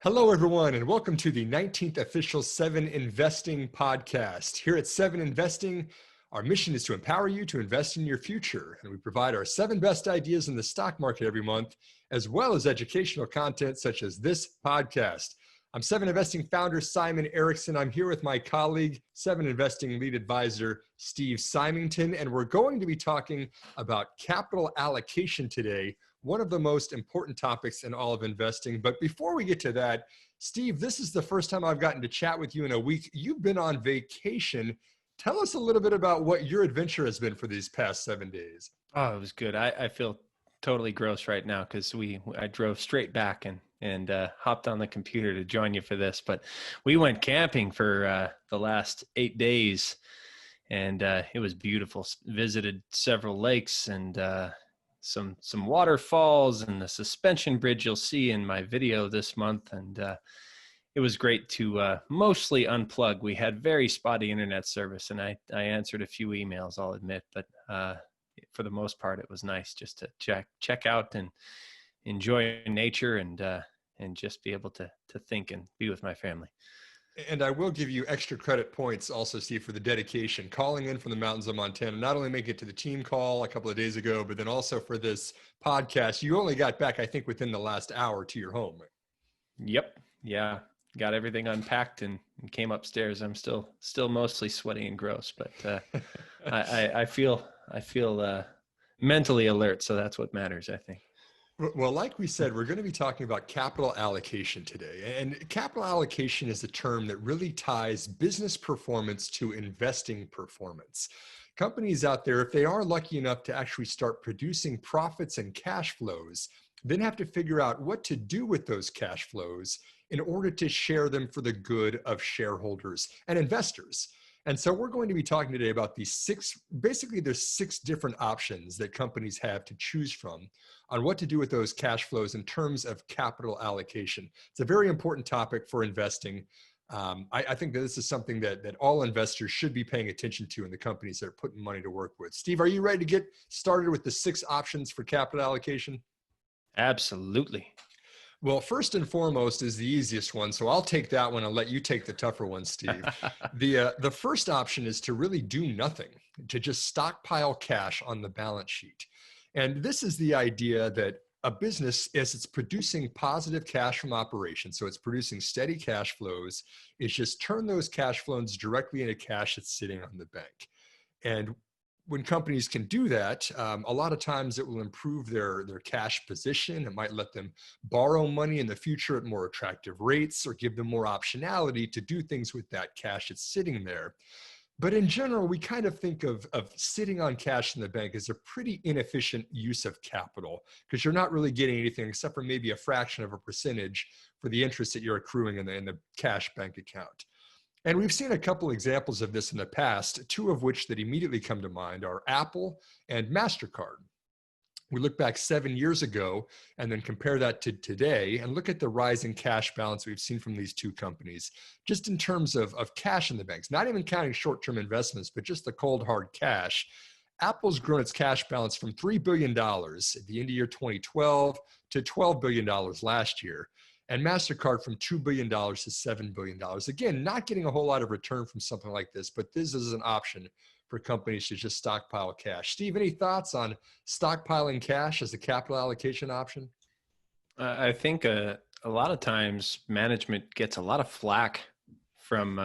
Hello, everyone, and welcome to the 19th official 7 Investing podcast. Here at 7 Investing, our mission is to empower you to invest in your future, and we provide our 7 best ideas in the stock market every month, as well as educational content such as this podcast. I'm 7 Investing founder Simon Erickson. I'm here with my colleague, 7 Investing lead advisor Steve Symington, and we're going to be talking about capital allocation today, one of the most important topics in all of investing. But before we get to that, Steve, this is the first time I've gotten to chat with you in a week. You've been on vacation. Tell us a little bit about what your adventure has been for these past 7 days. Oh, it was good. I feel totally gross right now because I drove straight back and hopped on the computer to join you for this. But we went camping for the last 8 days, and it was beautiful. Visited several lakes and some waterfalls and the suspension bridge you'll see in my video this month. And it was great to mostly unplug. We had very spotty internet service, and I answered a few emails, I'll admit, but for the most part, it was nice just to check out and enjoy nature and just be able to think and be with my family. And I will give you extra credit points also, Steve, for the dedication, calling in from the mountains of Montana, not only making it to the team call a couple of days ago, but then also for this podcast. You only got back, I think, within the last hour to your home. Yep. Yeah. Got everything unpacked and came upstairs. I'm still mostly sweaty and gross, but I feel mentally alert. So that's what matters, I think. Well, like we said, we're going to be talking about capital allocation today. And capital allocation is a term that really ties business performance to investing performance. Companies out there, if they are lucky enough to actually start producing profits and cash flows, then have to figure out what to do with those cash flows in order to share them for the good of shareholders and investors. And so we're going to be talking today about these there's 6 different options that companies have to choose from on what to do with those cash flows in terms of capital allocation. It's a very important topic for investing. I think that this is something that all investors should be paying attention to in the companies that are putting money to work with. Steve, are you ready to get started with the 6 options for capital allocation? Absolutely. Well, first and foremost is the easiest one, so I'll take that one and let you take the tougher one, Steve. The first option is to really do nothing, to just stockpile cash on the balance sheet. And this is the idea that a business, as it's producing positive cash from operations, so it's producing steady cash flows, is just turn those cash flows directly into cash that's sitting on the bank. And when companies can do that, a lot of times it will improve their cash position. It might let them borrow money in the future at more attractive rates or give them more optionality to do things with that cash that's sitting there. But in general, we kind of think of sitting on cash in the bank as a pretty inefficient use of capital because you're not really getting anything except for maybe a fraction of a percentage for the interest that you're accruing in the cash bank account. And we've seen a couple examples of this in the past, 2 of which that immediately come to mind are Apple and MasterCard. We look back 7 years ago and then compare that to today and look at the rising cash balance we've seen from these 2 companies, just in terms of cash in the banks, not even counting short-term investments, but just the cold hard cash. Apple's grown its cash balance from $3 billion at the end of year 2012 to $12 billion last year. And MasterCard from $2 billion to $7 billion. Again, not getting a whole lot of return from something like this, but this is an option for companies to just stockpile cash. Steve, any thoughts on stockpiling cash as a capital allocation option? I think a lot of times management gets a lot of flack from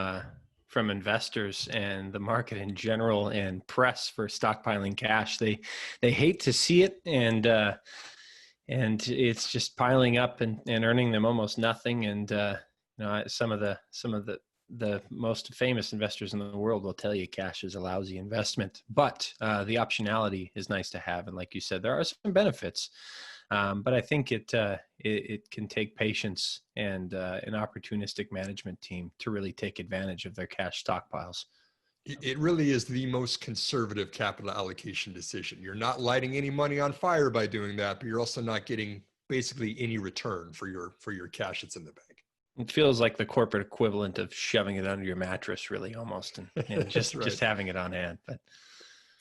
investors and the market in general and press for stockpiling cash. They hate to see it, and it's just piling up and earning them almost nothing. And some of the most famous investors in the world will tell you cash is a lousy investment, but the optionality is nice to have. And like you said, there are some benefits, but I think it can take patience and an opportunistic management team to really take advantage of their cash stockpiles. It really is the most conservative capital allocation decision. You're not lighting any money on fire by doing that, but you're also not getting basically any return for your cash that's in the bank. It feels like the corporate equivalent of shoving it under your mattress, really, almost, and just having it on hand. But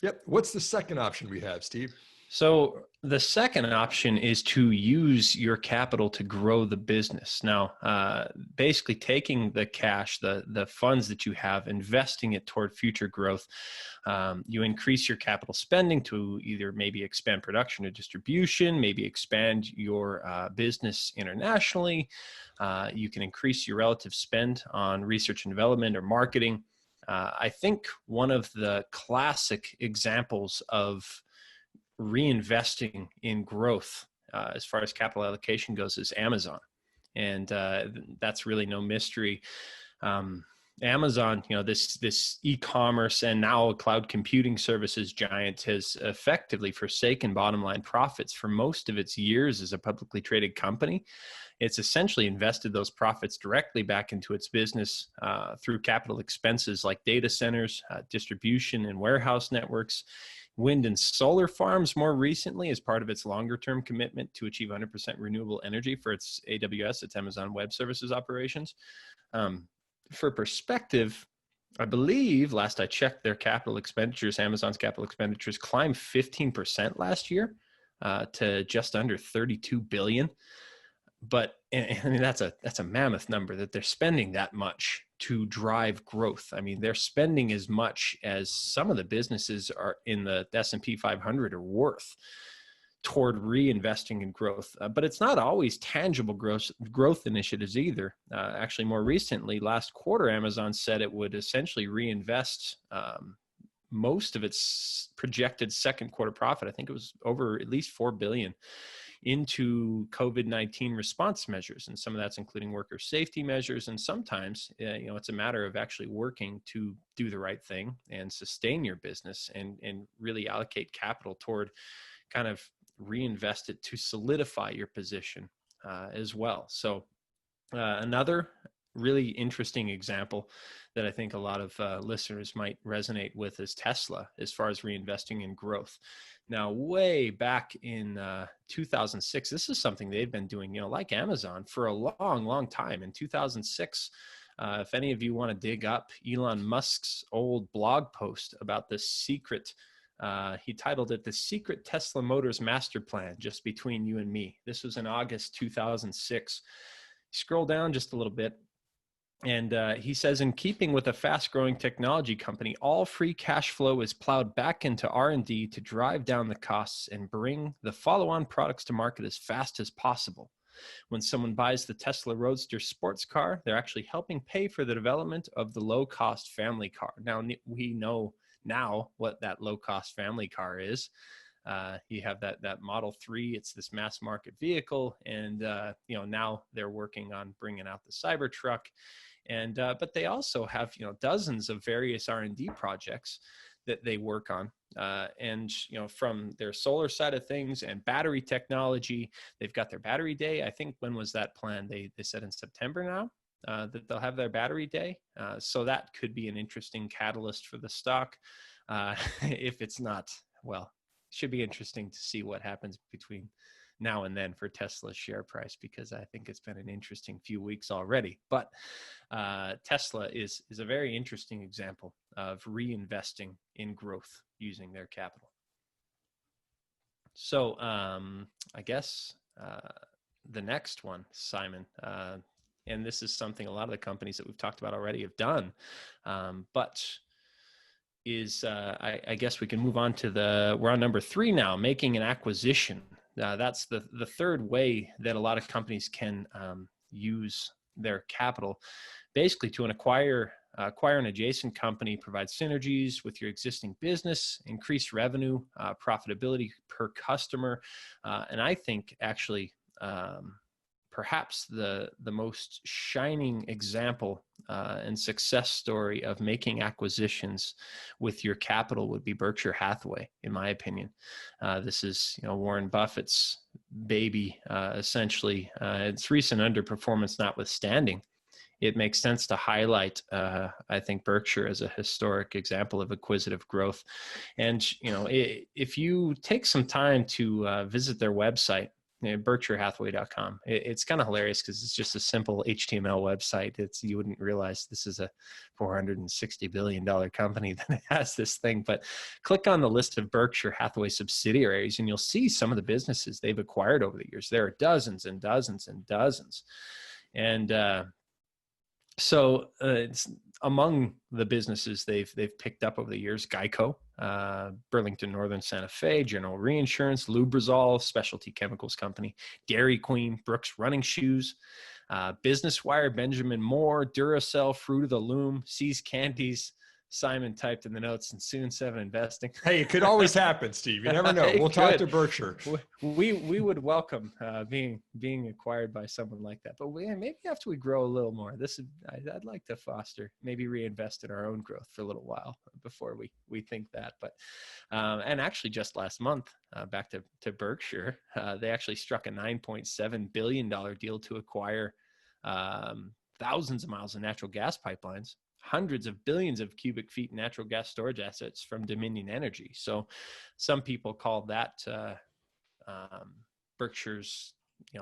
yep. What's the second option we have, Steve? So the second option is to use your capital to grow the business. Now, basically taking the cash, the funds that you have, investing it toward future growth. You increase your capital spending to either maybe expand production or distribution, maybe expand your business internationally. You can increase your relative spend on research and development or marketing. I think one of the classic examples of reinvesting in growth as far as capital allocation goes is Amazon. And that's really no mystery. Amazon, this e-commerce and now cloud computing services giant has effectively forsaken bottom line profits for most of its years as a publicly traded company. It's essentially invested those profits directly back into its business through capital expenses like data centers, distribution and warehouse networks, wind and solar farms more recently as part of its longer-term commitment to achieve 100% renewable energy for its AWS, its Amazon Web Services operations. For perspective, I believe last I checked, their capital expenditures, Amazon's capital expenditures climbed 15% last year to just under 32 billion. But I mean, that's a mammoth number that they're spending that much to drive growth. I mean, they're spending as much as some of the businesses are in the S&P 500 are worth toward reinvesting in growth. But it's not always tangible growth initiatives either. Actually, more recently, last quarter, Amazon said it would essentially reinvest most of its projected second quarter profit. I think it was over at least 4 billion into COVID-19 response measures. And some of that's including worker safety measures. And sometimes, it's a matter of actually working to do the right thing and sustain your business and really allocate capital toward kind of reinvest it to solidify your position as well. So another really interesting example that I think a lot of listeners might resonate with is Tesla as far as reinvesting in growth. Now, way back in 2006, this is something they've been doing, like Amazon for a long, long time. In 2006, if any of you want to dig up Elon Musk's old blog post about the secret, he titled it The Secret Tesla Motors Masterplan, just between you and me. This was in August 2006. Scroll down just a little bit. And he says, in keeping with a fast-growing technology company, all free cash flow is plowed back into R&D to drive down the costs and bring the follow-on products to market as fast as possible. When someone buys the Tesla Roadster sports car, they're actually helping pay for the development of the low-cost family car. Now, we know now what that low-cost family car is. You have that Model 3. It's this mass market vehicle. And, now they're working on bringing out the Cybertruck. And but they also have dozens of various R&D projects that they work on, and from their solar side of things and battery technology, they've got their battery day. I think when was that planned? They said in September now that they'll have their battery day. So that could be an interesting catalyst for the stock. If it's not, well, it should be interesting to see what happens between now and then for Tesla's share price, because I think it's been an interesting few weeks already. But Tesla is a very interesting example of reinvesting in growth using their capital. So I guess the next one, Simon, and this is something a lot of the companies that we've talked about already have done, but is I guess we can move on to we're on number 3 now, making an acquisition. That's the third way that a lot of companies can use their capital, basically to acquire an adjacent company, provide synergies with your existing business, increase revenue, profitability per customer, and I think actually perhaps the most shining example and success story of making acquisitions with your capital would be Berkshire Hathaway, in my opinion. This is Warren Buffett's baby, essentially. Its recent underperformance notwithstanding, it makes sense to highlight, I think, Berkshire as a historic example of acquisitive growth. And if you take some time to visit their website, BerkshireHathaway.com. It's kind of hilarious because it's just a simple HTML website. You wouldn't realize this is a $460 billion company that has this thing, but click on the list of Berkshire Hathaway subsidiaries and you'll see some of the businesses they've acquired over the years. There are dozens and dozens and dozens. And so it's among the businesses they've picked up over the years: Geico, Burlington Northern Santa Fe, General Reinsurance, Lubrizol, Specialty Chemicals Company, Dairy Queen, Brooks Running Shoes, Business Wire, Benjamin Moore, Duracell, Fruit of the Loom, See's Candies. Simon typed in the notes, and soon 7 Investing. Hey, it could always happen, Steve. You never know. We'll talk to Berkshire. We would welcome being acquired by someone like that. But maybe after we grow a little more, I'd like to foster, maybe reinvest in our own growth for a little while before we think that. But and actually, just last month, back to Berkshire, they actually struck a $9.7 billion deal to acquire thousands of miles of natural gas pipelines, hundreds of billions of cubic feet natural gas storage assets from Dominion Energy. So some people call that Berkshire's,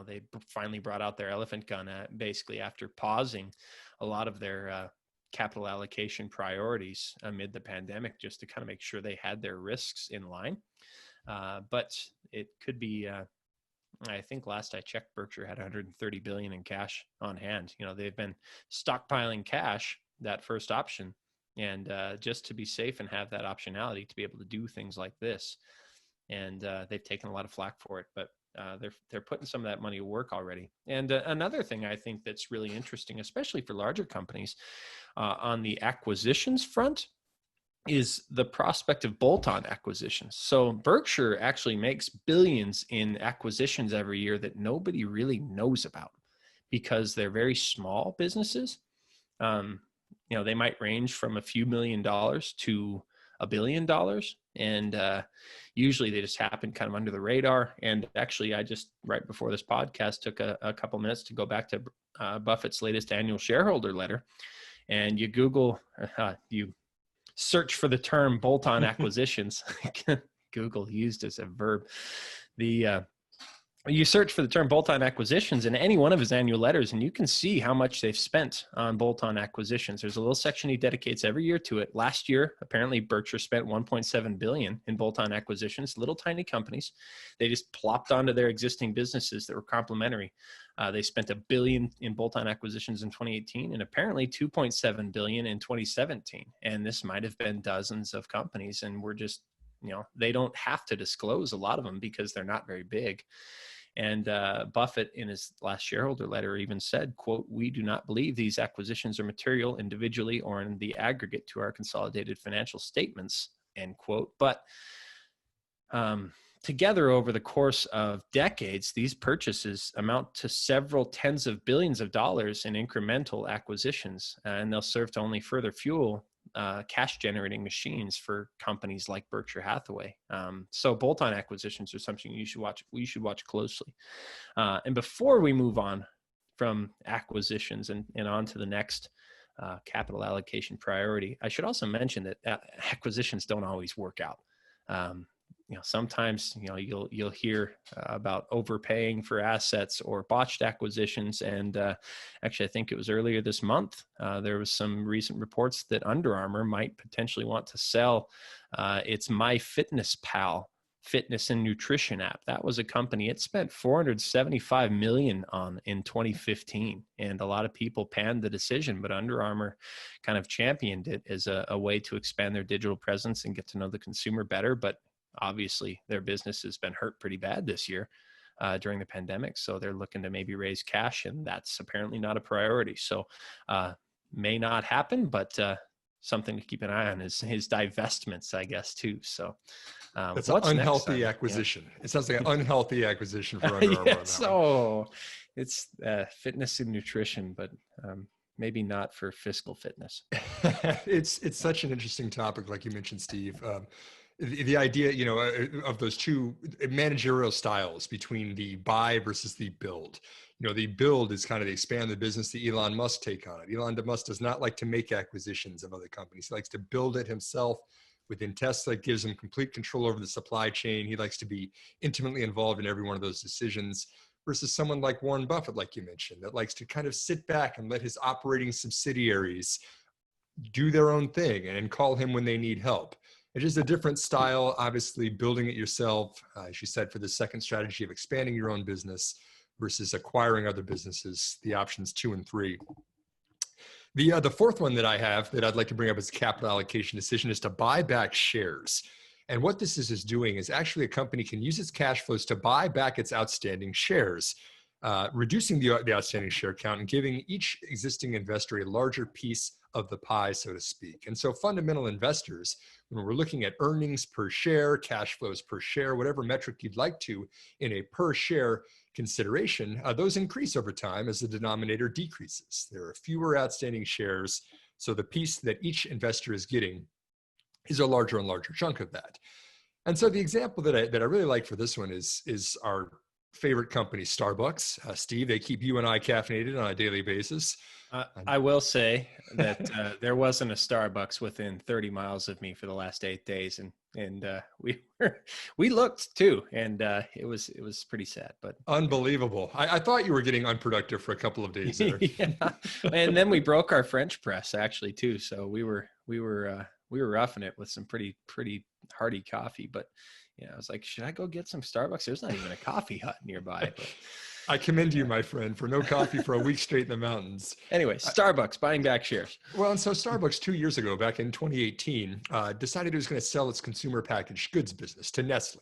they finally brought out their elephant gun basically after pausing a lot of their capital allocation priorities amid the pandemic, just to kind of make sure they had their risks in line. But it could be, I think last I checked, Berkshire had 130 billion in cash on hand. They've been stockpiling cash, that first option, and just to be safe and have that optionality to be able to do things like this. And they've taken a lot of flack for it, but they're putting some of that money to work already. And another thing I think that's really interesting, especially for larger companies, on the acquisitions front, is the prospect of bolt-on acquisitions. So Berkshire actually makes billions in acquisitions every year that nobody really knows about because they're very small businesses. They might range from a few $1 million to $1 billion. And usually they just happen kind of under the radar. And actually, I just, right before this podcast, took a couple minutes to go back to Buffett's latest annual shareholder letter. And you Google, you search for the term bolt-on acquisitions. Google used as a verb. You search for the term bolt-on acquisitions in any one of his annual letters, and you can see how much they've spent on bolt-on acquisitions. There's a little section he dedicates every year to it. Last year, apparently Berkshire spent $1.7 billion in bolt-on acquisitions, little tiny companies. They just plopped onto their existing businesses that were complementary. They spent $1 billion in bolt-on acquisitions in 2018, and apparently $2.7 billion in 2017. And this might have been dozens of companies, and we're just, they don't have to disclose a lot of them because they're not very big. And Buffett, in his last shareholder letter, even said, quote, "We do not believe these acquisitions are material individually or in the aggregate to our consolidated financial statements," end quote. But together over the course of decades, these purchases amount to several tens of billions of dollars in incremental acquisitions, and they'll serve to only further fuel cash generating machines for companies like Berkshire Hathaway. So bolt-on acquisitions are something you should watch closely. And before we move on from acquisitions and on to the next capital allocation priority, I should also mention that acquisitions don't always work out. Sometimes you'll hear about overpaying for assets or botched acquisitions. And actually, I think it was earlier this month, there was some recent reports that Under Armour might potentially want to sell its MyFitnessPal fitness and nutrition app. That was a company it spent $475 million on in 2015. And a lot of people panned the decision, but Under Armour kind of championed it as a way to expand their digital presence and get to know the consumer better. But obviously their business has been hurt pretty bad this year during the pandemic. So they're looking to maybe raise cash, and that's apparently not a priority. So may not happen, but something to keep an eye on is his divestments, I guess, too. So that's an unhealthy acquisition. Yeah. It sounds like an unhealthy acquisition for Under Armour. Yeah, so it's fitness and nutrition, but maybe not for fiscal fitness. It's such an interesting topic, like you mentioned, Steve. The idea, of those two managerial styles between the buy versus the build. The build is kind of the expand the business, the Elon Musk take on it. Elon Musk does not like to make acquisitions of other companies. He likes to build it himself within Tesla. It gives him complete control over the supply chain. He likes to be intimately involved in every one of those decisions, versus someone like Warren Buffett, like you mentioned, that likes to kind of sit back and let his operating subsidiaries do their own thing and call him when they need help. It's just a different style, obviously building it yourself, as you said, for the second strategy of expanding your own business versus acquiring other businesses, the options 2 and 3. The fourth one that I have that I'd like to bring up as a capital allocation decision is to buy back shares. And what this is doing is actually a company can use its cash flows to buy back its outstanding shares, reducing the outstanding share count and giving each existing investor a larger piece of the pie, so to speak. And so fundamental investors, when we're looking at earnings per share, cash flows per share, whatever metric you'd like to in a per share consideration, those increase over time as the denominator decreases. There are fewer outstanding shares, so the piece that each investor is getting is a larger and larger chunk of that. And so the example that I really like for this one is our favorite company, Starbucks. Steve, they keep you and I caffeinated on a daily basis. I will say that there wasn't a Starbucks within 30 miles of me for the last 8 days, and we looked too, and it was pretty sad. But unbelievable. I thought you were getting unproductive for a couple of days there. Yeah. And then we broke our French press actually too, so we were roughing it with some pretty hearty coffee. But yeah, I was like, should I go get some Starbucks? There's not even a coffee hut nearby. But I commend you, my friend, for no coffee for a week straight in the mountains. Anyway, Starbucks buying back shares. Well, and so Starbucks 2 years ago, back in 2018, decided it was going to sell its consumer packaged goods business to Nestle.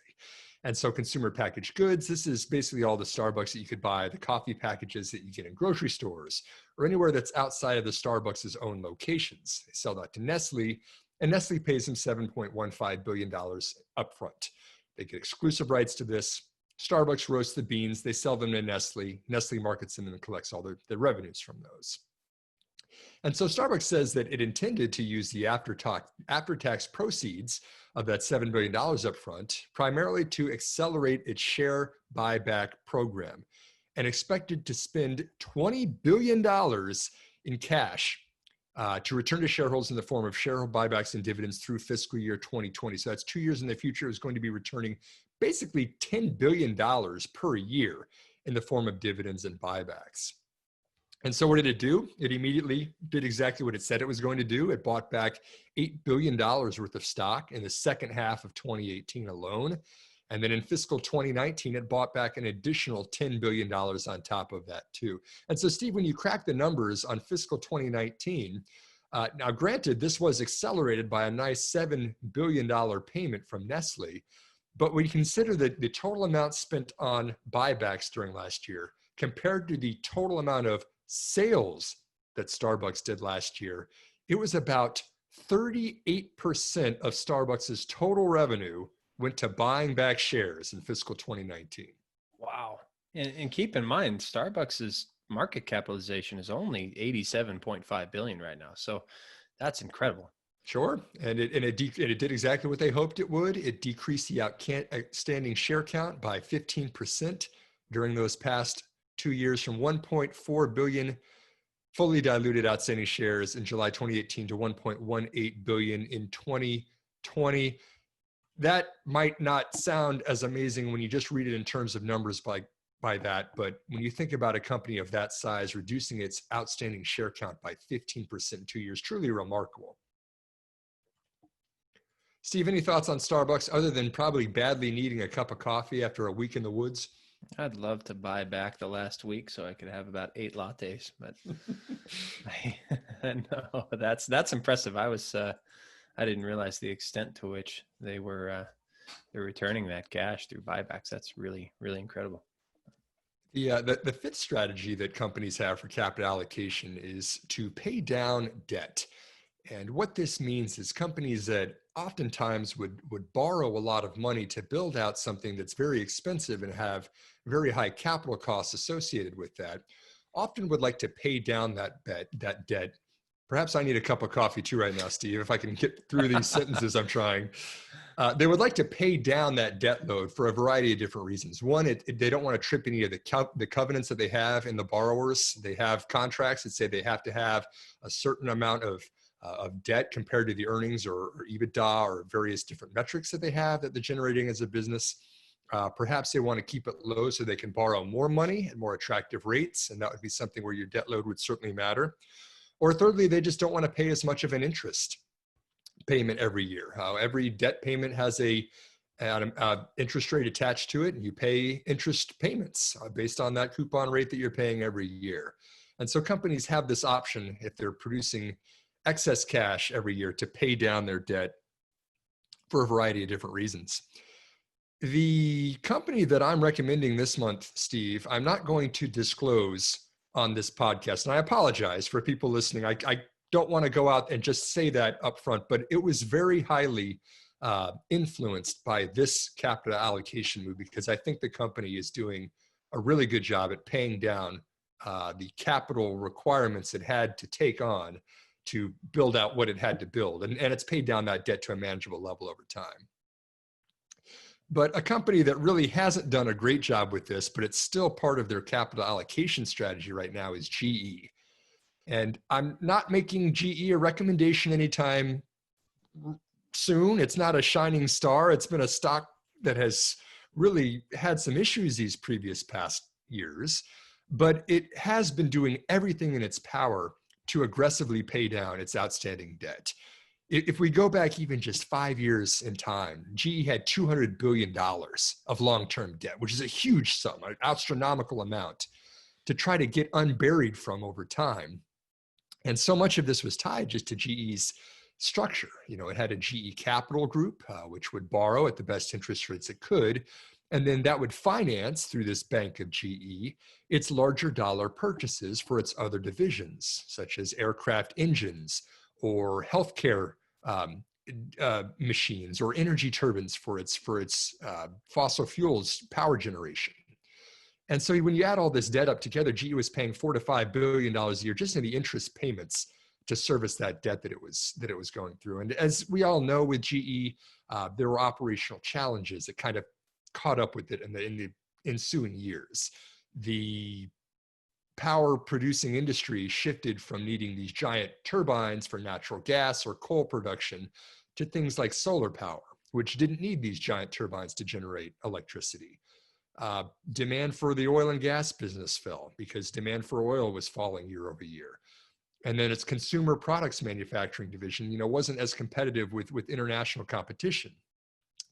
And so consumer packaged goods, this is basically all the Starbucks that you could buy, the coffee packages that you get in grocery stores or anywhere that's outside of the Starbucks' own locations. They sell that to Nestle, and Nestle pays them $7.15 billion upfront. They get exclusive rights to this. Starbucks roasts the beans, they sell them to Nestle. Nestle markets them and collects all their revenues from those. And so Starbucks says that it intended to use the after-tax proceeds of that $7 billion upfront primarily to accelerate its share buyback program and expected to spend $20 billion in cash to return to shareholders in the form of share buybacks and dividends through fiscal year 2020. So that's 2 years in the future. It's going to be returning basically $10 billion per year in the form of dividends and buybacks. And so what did it do? It immediately did exactly what it said it was going to do. It bought back $8 billion worth of stock in the second half of 2018 alone. And then in fiscal 2019, it bought back an additional $10 billion on top of that too. And so Steve, when you crack the numbers on fiscal 2019, now granted, this was accelerated by a nice $7 billion payment from Nestle, but when you consider that the total amount spent on buybacks during last year compared to the total amount of sales that Starbucks did last year, it was about 38% of Starbucks' total revenue went to buying back shares in fiscal 2019. Wow. And keep in mind, Starbucks' market capitalization is only $87.5 billion right now. So that's incredible. Sure. And it did exactly what they hoped it would. It decreased the outstanding share count by 15% during those past 2 years, from 1.4 billion fully diluted outstanding shares in July 2018 to 1.18 billion in 2020. That might not sound as amazing when you just read it in terms of numbers by that, but when you think about a company of that size reducing its outstanding share count by 15% in 2 years, truly remarkable. Steve, any thoughts on Starbucks other than probably badly needing a cup of coffee after a week in the woods? I'd love to buy back the last week so I could have about 8 lattes, but no, that's impressive. I didn't realize the extent to which they're returning that cash through buybacks. That's really, really incredible. The fifth strategy that companies have for capital allocation is to pay down debt. And what this means is companies that oftentimes would borrow a lot of money to build out something that's very expensive and have very high capital costs associated with that, often would like to pay down that debt. Perhaps I need a cup of coffee too right now, Steve, if I can get through these sentences I'm trying. They would like to pay down that debt load for a variety of different reasons. One, they don't want to trip any of the covenants that they have in the borrowers. They have contracts that say they have to have a certain amount of of debt compared to the earnings or EBITDA or various different metrics that they have that they're generating as a business. Perhaps they want to keep it low so they can borrow more money at more attractive rates, and that would be something where your debt load would certainly matter. Or thirdly, they just don't want to pay as much of an interest payment every year. Every debt payment has an interest rate attached to it, and you pay interest payments based on that coupon rate that you're paying every year. And so companies have this option, if they're producing excess cash every year, to pay down their debt for a variety of different reasons. The company that I'm recommending this month, Steve, I'm not going to disclose on this podcast. And I apologize for people listening. I don't want to go out and just say that up front, but it was very highly influenced by this capital allocation move, because I think the company is doing a really good job at paying down the capital requirements it had to take on to build out what it had to build. And it's paid down that debt to a manageable level over time. But a company that really hasn't done a great job with this, but it's still part of their capital allocation strategy right now, is GE. And I'm not making GE a recommendation anytime soon. It's not a shining star. It's been a stock that has really had some issues these previous past years, but it has been doing everything in its power to aggressively pay down its outstanding debt. If we go back even just 5 years in time, GE had $200 billion of long-term debt, which is a huge sum, an astronomical amount to try to get unburied from over time. And so much of this was tied just to GE's structure. It had a GE Capital Group, which would borrow at the best interest rates it could. And then that would finance, through this bank of GE, its larger dollar purchases for its other divisions, such as aircraft engines or healthcare machines or energy turbines for its fossil fuels power generation. And so when you add all this debt up together, GE was paying $4 to $5 billion a year just in the interest payments to service that debt that it was going through. And as we all know, with GE, there were operational challenges that kind of caught up with it in the ensuing years. The power producing industry shifted from needing these giant turbines for natural gas or coal production to things like solar power, which didn't need these giant turbines to generate electricity. Demand for the oil and gas business fell because demand for oil was falling year over year. And then its consumer products manufacturing division, wasn't as competitive with international competition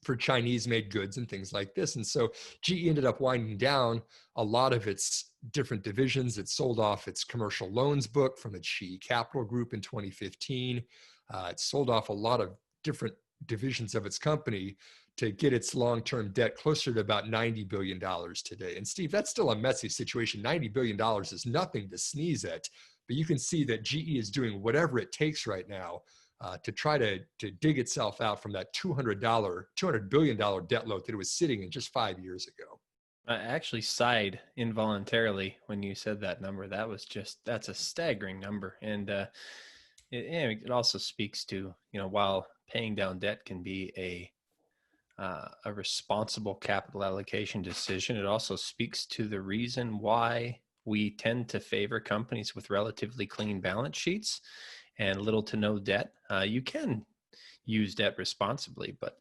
for Chinese-made goods and things like this. And so GE ended up winding down a lot of its different divisions. It sold off its commercial loans book from its GE Capital Group in 2015. It sold off a lot of different divisions of its company to get its long-term debt closer to about $90 billion today. And Steve, that's still a messy situation. $90 billion is nothing to sneeze at, but you can see that GE is doing whatever it takes right now to try to dig itself out from that $200 billion debt load that it was sitting in just 5 years ago. I actually sighed involuntarily when you said that number. That's a staggering number. And it also speaks to, while paying down debt can be a responsible capital allocation decision, it also speaks to the reason why we tend to favor companies with relatively clean balance sheets and little to no debt. You can use debt responsibly, but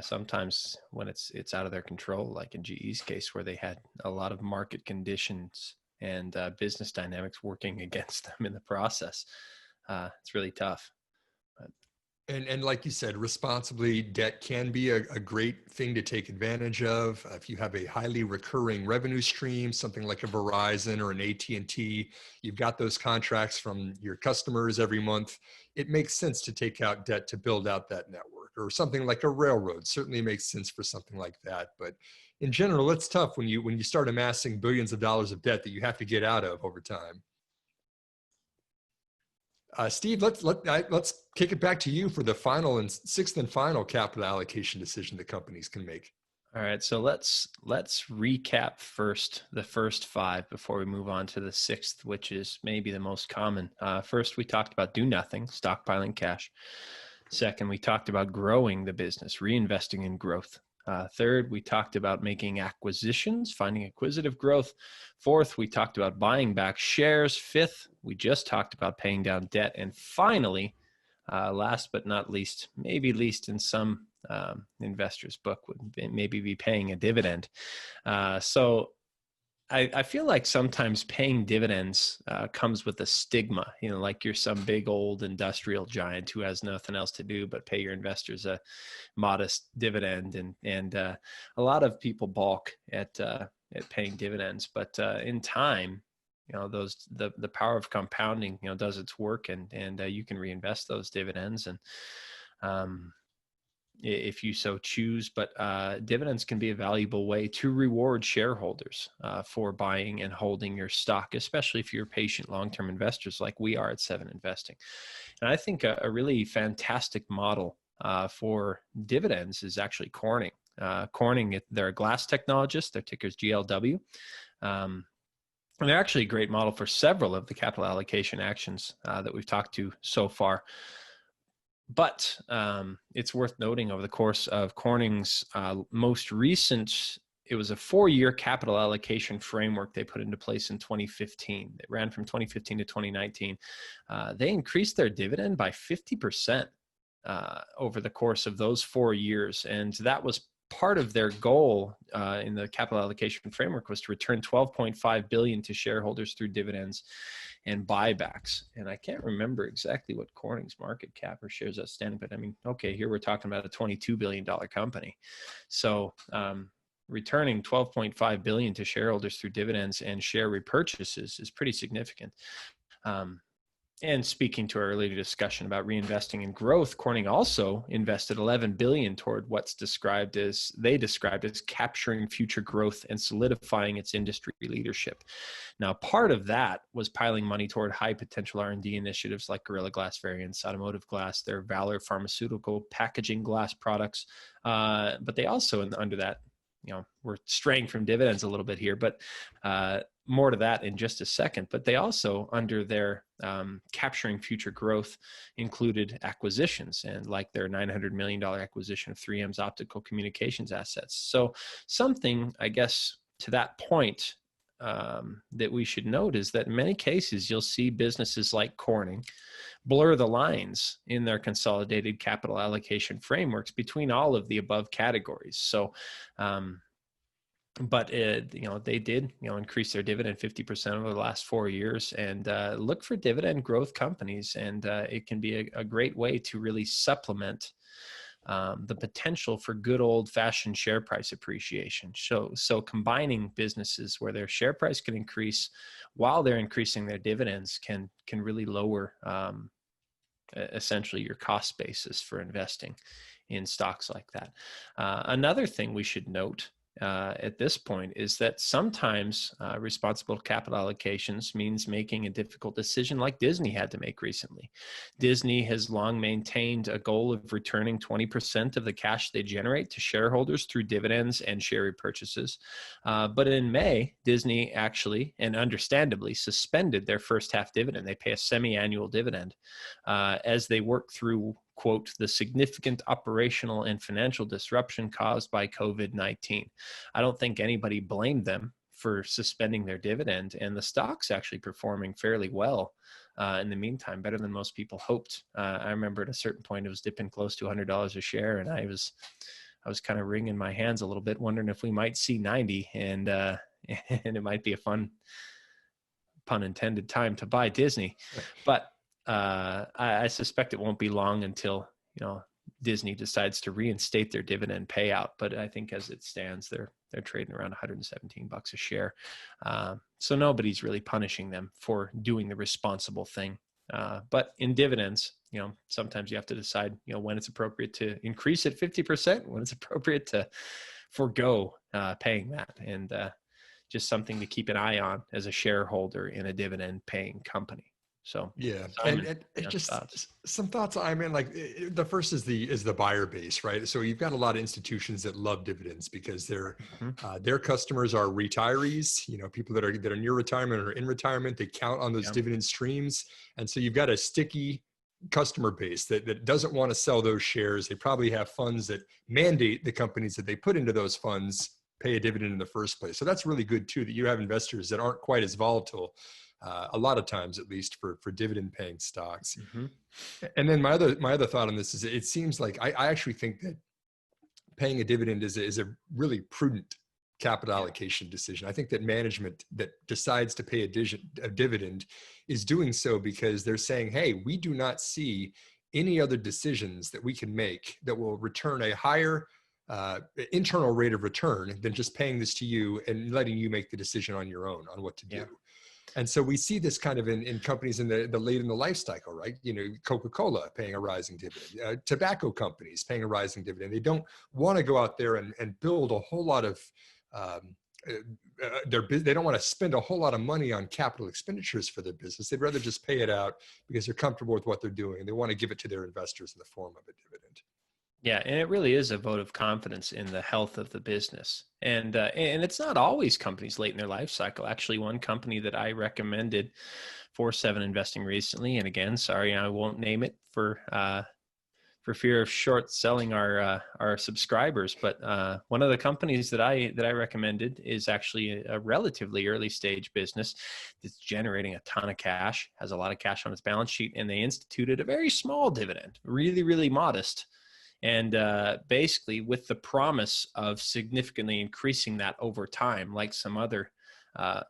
sometimes when it's out of their control, like in GE's case, where they had a lot of market conditions and business dynamics working against them in the process, it's really tough. And like you said, responsibly, debt can be a great thing to take advantage of. If you have a highly recurring revenue stream, something like a Verizon or an AT&T, you've got those contracts from your customers every month. It makes sense to take out debt to build out that network. Or something like a railroad certainly makes sense for something like that. But in general, it's tough when you start amassing billions of dollars of debt that you have to get out of over time. Steve, let's kick it back to you for the sixth and final capital allocation decision that companies can make. All right, so let's recap the first five before we move on to the sixth, which is maybe the most common. First, we talked about do nothing, stockpiling cash. Second, we talked about growing the business, reinvesting in growth. Third, we talked about making acquisitions, finding acquisitive growth. Fourth, we talked about buying back shares. Fifth, we just talked about paying down debt. And finally, last but not least, maybe least in some investors' book, would maybe be paying a dividend. So I feel like sometimes paying dividends comes with a stigma, like you're some big old industrial giant who has nothing else to do but pay your investors a modest dividend. And a lot of people balk at paying dividends, but in time, the power of compounding, does its work, and you can reinvest those dividends, and if you so choose. But dividends can be a valuable way to reward shareholders for buying and holding your stock, especially if you're patient long-term investors like we are at Seven Investing. And I think a really fantastic model for dividends is actually Corning. Corning, they're a glass technologist. Their ticker is GLW. And they're actually a great model for several of the capital allocation actions that we've talked to so far. But it's worth noting, over the course of Corning's most recent, it was a 4-year capital allocation framework they put into place in 2015. It ran from 2015 to 2019. They increased their dividend by 50% over the course of those 4 years. And that was part of their goal in the capital allocation framework, was to return $12.5 billion to shareholders through dividends and buybacks. And I can't remember exactly what Corning's market cap or shares outstanding, but I mean, okay, here we're talking about a $22 billion company. So returning $12.5 billion to shareholders through dividends and share repurchases is pretty significant. And speaking to our earlier discussion about reinvesting in growth, Corning also invested $11 billion toward what's described as capturing future growth and solidifying its industry leadership. Now, part of that was piling money toward high potential R&D initiatives like Gorilla Glass variants, automotive glass, their Valor pharmaceutical packaging glass products. But they also, under that, we're straying from dividends a little bit here, but more to that in just a second. But they also, under their capturing future growth, included acquisitions, and like their $900 million acquisition of 3M's optical communications assets. So something, I guess, to that point that we should note is that in many cases, you'll see businesses like Corning blur the lines in their consolidated capital allocation frameworks between all of the above categories. So, but they did increase their dividend 50% over the last 4 years, and look for dividend growth companies, and it can be a great way to really supplement the potential for good old-fashioned share price appreciation. So combining businesses where their share price can increase while they're increasing their dividends can really lower essentially your cost basis for investing in stocks like that. Another thing we should note at this point is that sometimes responsible capital allocations means making a difficult decision like Disney had to make recently. Disney has long maintained a goal of returning 20% of the cash they generate to shareholders through dividends and share repurchases. But in May, Disney actually, and understandably, suspended their first half dividend. They pay a semi-annual dividend as they work through, quote, the significant operational and financial disruption caused by COVID-19. I don't think anybody blamed them for suspending their dividend, and the stock's actually performing fairly well in the meantime, better than most people hoped. I remember at a certain point it was dipping close to $100 a share, and I was kind of wringing my hands a little bit, wondering if we might see 90, and it might be a fun, pun intended, time to buy Disney. But I suspect it won't be long until Disney decides to reinstate their dividend payout. But I think as it stands, they're trading around $117 a share. So nobody's really punishing them for doing the responsible thing. But in dividends, sometimes you have to decide, when it's appropriate to increase it 50%, when it's appropriate to forego paying that, and just something to keep an eye on as a shareholder in a dividend-paying company. So yeah, Simon, and just some thoughts. I mean, like the first is the buyer base, right? So you've got a lot of institutions that love dividends because their customers are retirees, people that are near retirement or in retirement. They count on those dividend streams, and so you've got a sticky customer base that doesn't want to sell those shares. They probably have funds that mandate the companies that they put into those funds pay a dividend in the first place. So that's really good too, that you have investors that aren't quite as volatile, a lot of times at least, for dividend paying stocks. Mm-hmm. And then my other thought on this is, it seems like I actually think that paying a dividend is a really prudent capital allocation decision. I think that management that decides to pay a dividend is doing so because they're saying, hey, we do not see any other decisions that we can make that will return a higher internal rate of return than just paying this to you and letting you make the decision on your own on what to do. Yeah. And so we see this kind of in companies in the late in the life cycle, right? You know, Coca-Cola paying a rising dividend, tobacco companies paying a rising dividend. They don't want to go out there and build a whole lot of, they don't want to spend a whole lot of money on capital expenditures for their business. They'd rather just pay it out because they're comfortable with what they're doing. They want to give it to their investors in the form of a dividend. Yeah, and it really is a vote of confidence in the health of the business. And it's not always companies late in their life cycle. Actually, one company that I recommended for 7 Investing recently, and again, sorry, I won't name it for fear of short selling our subscribers, but one of the companies that I recommended is actually a relatively early stage business that's generating a ton of cash, has a lot of cash on its balance sheet, and they instituted a very small dividend, really, really modest. And basically with the promise of significantly increasing that over time, like some other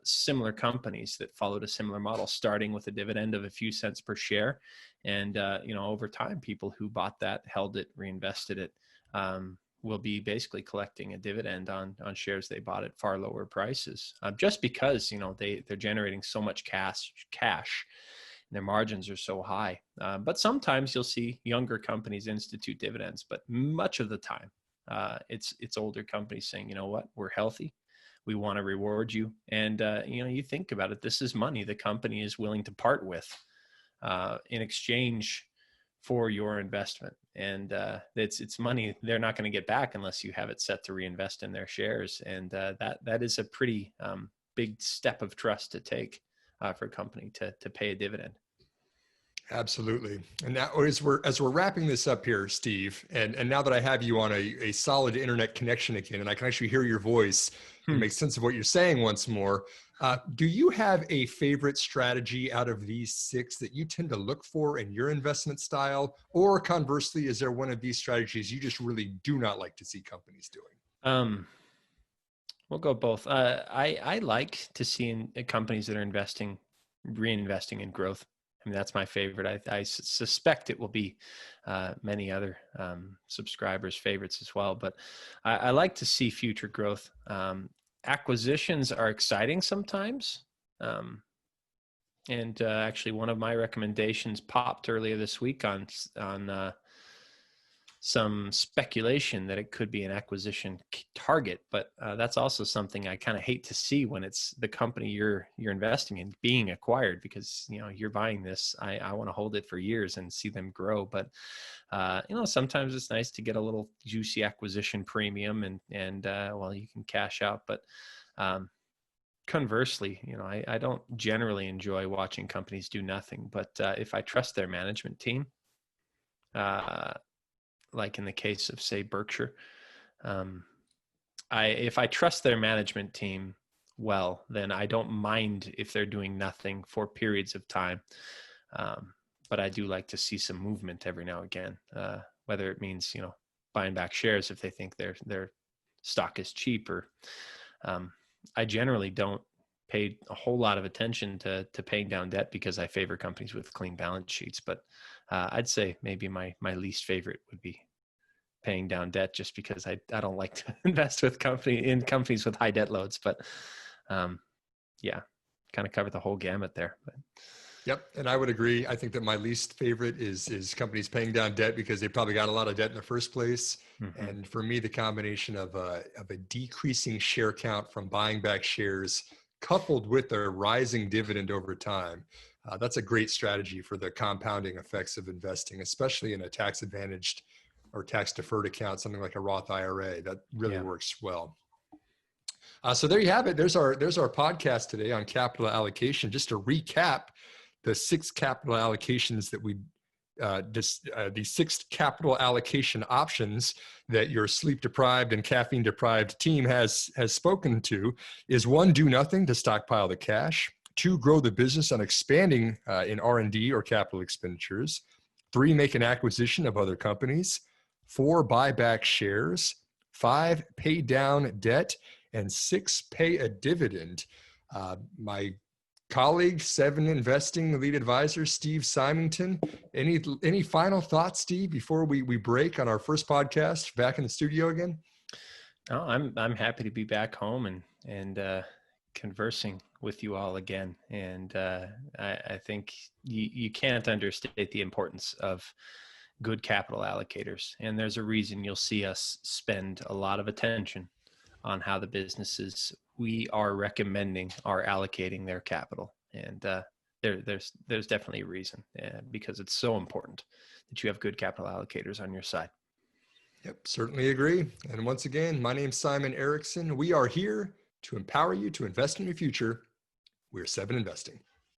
similar companies that followed a similar model, starting with a dividend of a few cents per share. And, over time, people who bought that, held it, reinvested it, will be basically collecting a dividend on shares they bought at far lower prices, just because, they're generating so much cash. Their margins are so high. But sometimes you'll see younger companies institute dividends, but much of the time it's older companies saying, you know what, we're healthy. We want to reward you. And, you think about it, this is money the company is willing to part with in exchange for your investment. And it's money they're not going to get back unless you have it set to reinvest in their shares. And that is a pretty big step of trust to take for a company to pay a dividend. Absolutely. And now as we're wrapping this up here, Steve, and now that I have you on a solid internet connection again, and I can actually hear your voice and make sense of what you're saying once more, do you have a favorite strategy out of these 6 that you tend to look for in your investment style? Or conversely, is there one of these strategies you just really do not like to see companies doing? We'll go both. I like to see in companies that are reinvesting in growth. I mean, that's my favorite. I suspect it will be many other subscribers' favorites as well. But I like to see future growth. Acquisitions are exciting sometimes. And actually, one of my recommendations popped earlier this week on some speculation that it could be an acquisition target, but that's also something I kind of hate to see when it's the company you're investing in being acquired, because you're buying this. I want to hold it for years and see them grow, but sometimes it's nice to get a little juicy acquisition premium and you can cash out. But conversely, I don't generally enjoy watching companies do nothing, but if I trust their management team, like in the case of, say, Berkshire, if I trust their management team well, then I don't mind if they're doing nothing for periods of time. But I do like to see some movement every now and again, whether it means, buying back shares if they think their stock is cheap, or I generally don't pay a whole lot of attention to paying down debt because I favor companies with clean balance sheets. But I'd say maybe my least favorite would be paying down debt, just because I don't like to invest with companies with high debt loads. But kind of cover the whole gamut there. But. Yep. And I would agree. I think that my least favorite is companies paying down debt because they probably got a lot of debt in the first place. Mm-hmm. And for me, the combination of a decreasing share count from buying back shares coupled with a rising dividend over time, that's a great strategy for the compounding effects of investing, especially in a tax advantaged or tax deferred account, something like a Roth IRA. That really works well. So there you have it. There's our podcast today on capital allocation. Just to recap the 6 capital allocations that we the 6 capital allocation options that your sleep deprived and caffeine deprived team has spoken to is: 1, do nothing to stockpile the cash; 2, grow the business on expanding in R&D or capital expenditures; 3, make an acquisition of other companies; 4, buy back shares; 5, pay down debt; and 6, pay a dividend. My colleague, 7 Investing lead advisor, Steve Symington. Any final thoughts, Steve, before we break on our first podcast back in the studio again? Oh, I'm happy to be back home and conversing with you all again. And I think you can't understate the importance of good capital allocators. And there's a reason you'll see us spend a lot of attention on how the businesses we are recommending are allocating their capital. And there's definitely a reason, because it's so important that you have good capital allocators on your side. Yep, certainly agree. And once again, my name's Simon Erickson. We are here to empower you to invest in your future. We're 7 Investing.